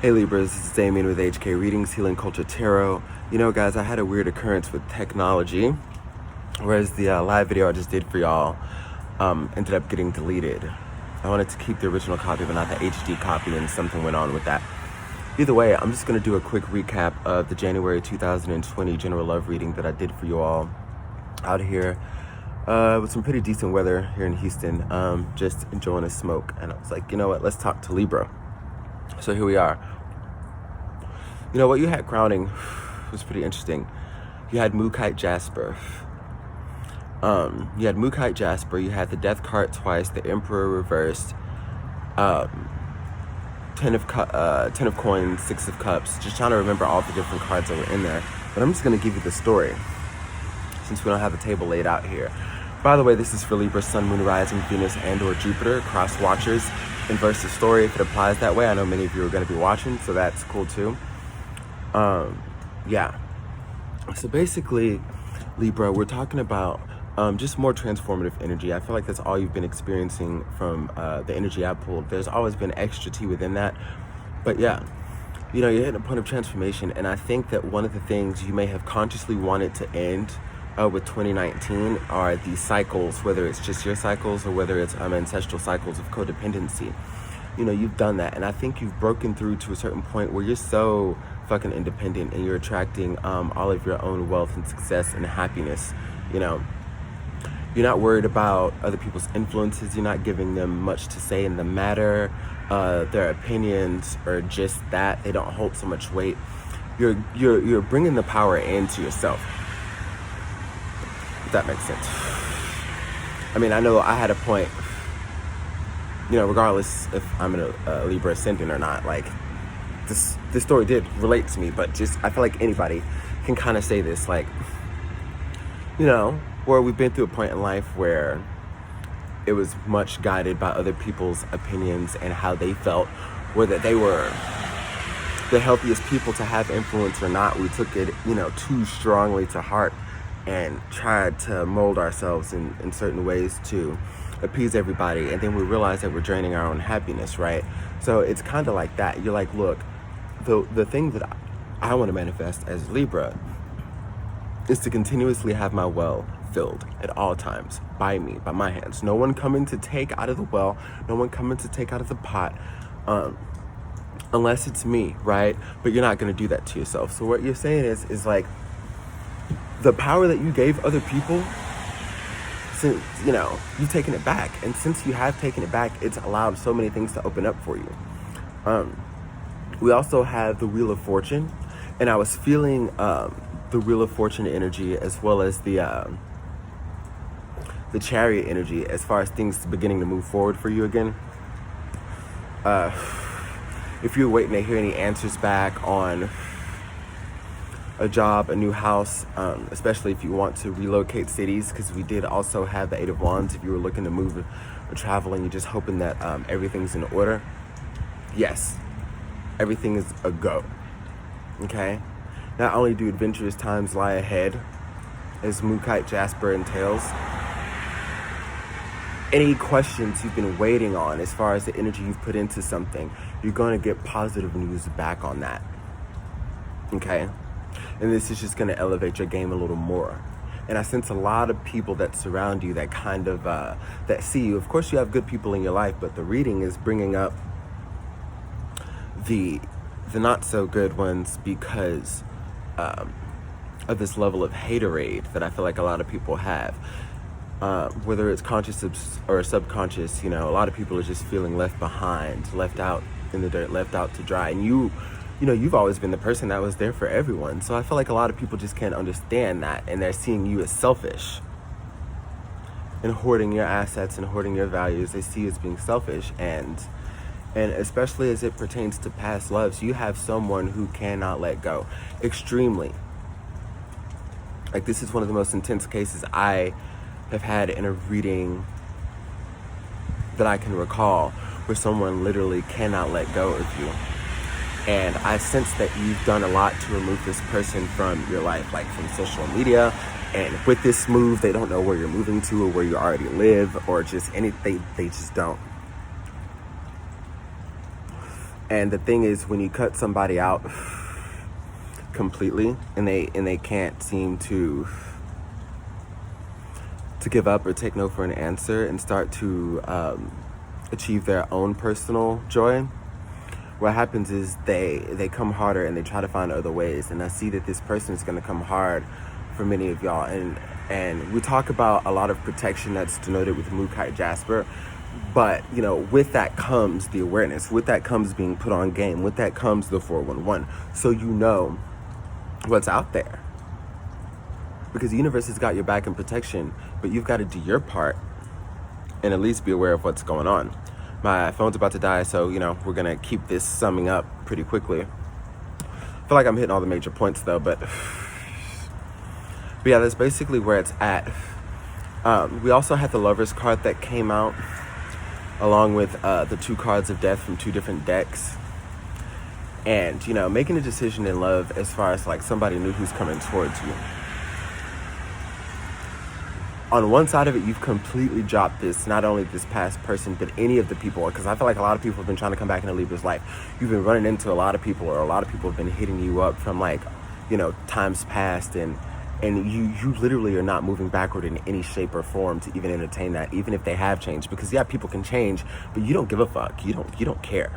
Hey Libras, this is Damien with HK Readings, Healing Culture Tarot. You know guys, I had a weird occurrence with technology, whereas the live video I just did for y'all ended up getting deleted. I wanted to keep the original copy, but not the HD copy, and something went on with that. Either way, I'm just going to do a quick recap of the January 2020 general love reading that I did for you all out here with some pretty decent weather here in Houston, just enjoying a smoke. And I was like, you know what, let's talk to Libra. So here we are. You know, what you had grounding was pretty interesting. You had Mookite Jasper. You had Mookite Jasper. You had the Death card twice, the Emperor reversed, 10 of coins, 6 of cups. Just trying to remember all the different cards that were in there. But I'm just going to give you the story, since we don't have a table laid out here. By the way, this is for Libra, Sun, Moon, Rising, Venus, and or Jupiter, cross watchers. Inverse the story if it applies that way. I know many of you are going to be watching, so that's cool too. Yeah. So basically, Libra, we're talking about just more transformative energy. I feel like that's all you've been experiencing from the energy I pulled. There's always been extra tea within that. But yeah, you know, you're hitting a point of transformation. And I think that one of the things you may have consciously wanted to end with 2019 are the cycles, whether it's just your cycles or whether it's ancestral cycles of codependency. You know, you've done that, and I think you've broken through to a certain point where you're so fucking independent and you're attracting all of your own wealth and success and happiness. You know, you're not worried about other people's influences. You're not giving them much to say in the matter. Their opinions are just that. They don't hold so much weight. You're bringing the power into yourself. If that makes sense. I mean, I know I had a point, you know, regardless if I'm in a Libra ascendant or not, like, this story did relate to me, but just, I feel like anybody can kind of say this, like, you know, where we've been through a point in life where it was much guided by other people's opinions and how they felt, whether they were the healthiest people to have influence or not. We took it, you know, too strongly to heart and tried to mold ourselves in certain ways to appease everybody, and then we realize that we're draining our own happiness, right? So it's kind of like that. You're like, look, the thing that I want to manifest as Libra is to continuously have my well filled at all times by me, by my hands. No one coming to take out of the well, no one coming to take out of the pot, unless it's me, right? But you're not going to do that to yourself. So what you're saying is like, the power that you gave other people, since, you know, you've taken it back. And since you have taken it back, it's allowed so many things to open up for you. We also have the Wheel of Fortune. And I was feeling the Wheel of Fortune energy as well as the Chariot energy as far as things beginning to move forward for you again. If you're waiting to hear any answers back on a job, a new house, especially if you want to relocate cities, because we did also have the 8 of Wands. If you were looking to move or travel and you're just hoping that everything's in order, yes, everything is a go, okay? Not only do adventurous times lie ahead, as Mookite Jasper entails, any questions you've been waiting on as far as the energy you've put into something, you're going to get positive news back on that, okay? And this is just going to elevate your game a little more. And I sense a lot of people that surround you that kind of, that see you. Of course, you have good people in your life, but the reading is bringing up the not so good ones because of this level of haterade that I feel like a lot of people have. Whether it's conscious or subconscious, you know, a lot of people are just feeling left behind, left out in the dirt, left out to dry. And you know, you've always been the person that was there for everyone. So I feel like a lot of people just can't understand that, and they're seeing you as selfish and hoarding your assets and hoarding your values. They see you as being selfish, and especially as it pertains to past loves, you have someone who cannot let go. Extremely. Like, this is one of the most intense cases I have had in a reading that I can recall, where someone literally cannot let go of you. And I sense that you've done a lot to remove this person from your life, like from social media. And with this move, they don't know where you're moving to or where you already live, or just anything. They just don't. And the thing is, when you cut somebody out completely and they can't seem to give up or take no for an answer and start to achieve their own personal joy, what happens is they come harder and they try to find other ways. And I see that this person is going to come hard for many of y'all. And we talk about a lot of protection that's denoted with Mookai Jasper. But, you know, with that comes the awareness. With that comes being put on game. With that comes the 411. So you know what's out there. Because the universe has got your back in protection. But you've got to do your part and at least be aware of what's going on. My phone's about to die, so, you know, we're going to keep this summing up pretty quickly. I feel like I'm hitting all the major points, though, but yeah, that's basically where it's at. We also had the Lover's card that came out, along with the 2 cards of death from 2 different decks. And, you know, making a decision in love as far as, like, somebody new who's coming towards you. On one side of it, you've completely dropped this, not only this past person, but any of the people, because I feel like a lot of people have been trying to come back into Libra's life. You've been running into a lot of people, or a lot of people have been hitting you up from, like, you know, times past, and you literally are not moving backward in any shape or form to even entertain that, even if they have changed. Because, yeah, people can change, but you don't give a fuck. You don't care.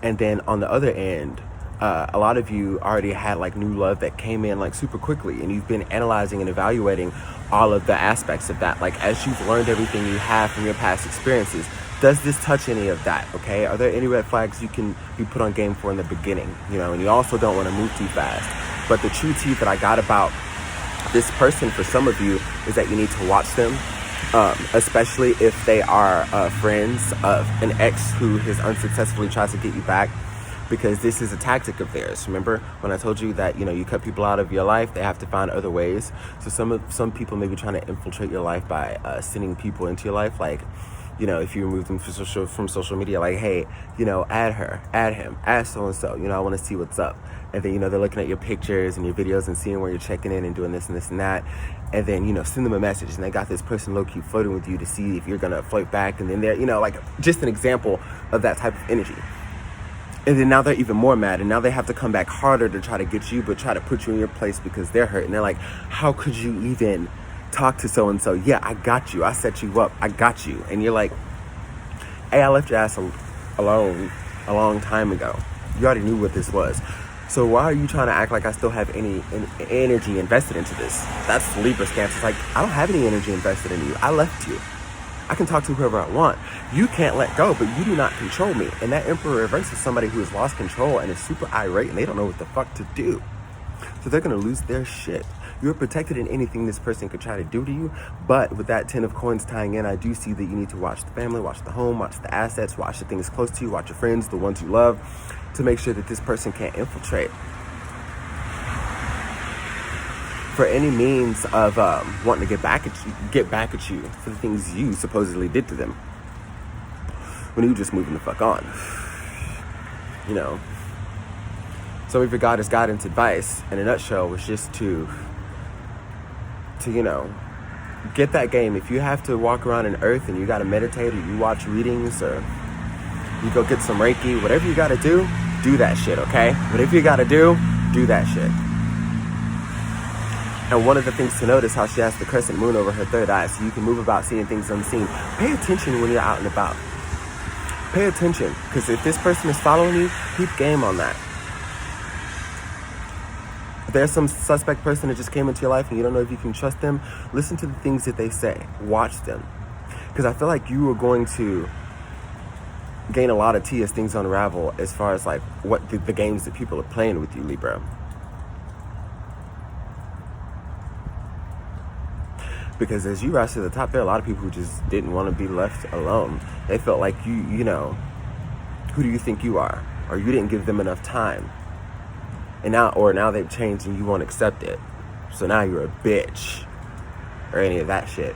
And then on the other end, a lot of you already had like new love that came in like super quickly, and you've been analyzing and evaluating all of the aspects of that. Like, as you've learned everything you have from your past experiences, does this touch any of that? Okay, are there any red flags you can be put on game for in the beginning? You know, and you also don't want to move too fast. But the true tea that I got about this person for some of you is that you need to watch them, especially if they are friends of an ex who has unsuccessfully tried to get you back. Because this is a tactic of theirs. Remember when I told you that, you know, you cut people out of your life, they have to find other ways. So some people may be trying to infiltrate your life by sending people into your life. Like, you know, if you remove them from social media, like, hey, you know, add her, add him, add so-and-so, you know, I want to see what's up. And then, you know, they're looking at your pictures and your videos and seeing where you're checking in and doing this and this and that. And then, you know, send them a message. And they got this person low-key flirting with you to see if you're going to flirt back. And then they're, you know, like, just an example of that type of energy. And then now they're even more mad, and now they have to come back harder to try to get you, but try to put you in your place because they're hurt. And they're like, how could you even talk to so-and-so? Yeah, I got you. I set you up. I got you. And you're like, hey, I left your ass alone a long time ago. You already knew what this was. So why are you trying to act like I still have any energy invested into this? That's Libra stance. It's like, I don't have any energy invested in you. I left you. I can talk to whoever I want. You can't let go, but you do not control me. And that Emperor reverse is somebody who has lost control and is super irate, and they don't know what the fuck to do. So they're going to lose their shit. You're protected in anything this person could try to do to you. But with that 10 of coins tying in, I do see that you need to watch the family, watch the home, watch the assets, watch the things close to you, watch your friends, the ones you love, to make sure that this person can't infiltrate. For any means of wanting to get back at you for the things you supposedly did to them when you just moving the fuck on. You know, some of your goddess guidance advice in a nutshell was just to you know, get that game. If you have to walk around in earth and you got to meditate, or you watch readings, or you go get some Reiki, whatever you got to do that shit, okay? Whatever you got to do that shit. And one of the things to notice, how she has the crescent moon over her third eye, so you can move about seeing things unseen. Pay attention when you're out and about. Pay attention, because if this person is following you, keep game on that. If there's some suspect person that just came into your life and you don't know if you can trust them, listen to the things that they say. Watch them. Because I feel like you are going to gain a lot of tea as things unravel, as far as like what the games that people are playing with you, Libra. Because as you rise to the top, there are a lot of people who just didn't want to be left alone. They felt like you know, who do you think you are? Or you didn't give them enough time. And now they've changed and you won't accept it. So now you're a bitch. Or any of that shit.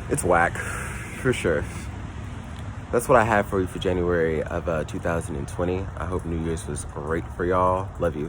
It's whack. For sure. That's what I have for you for January of 2020. I hope New Year's was great for y'all. Love you.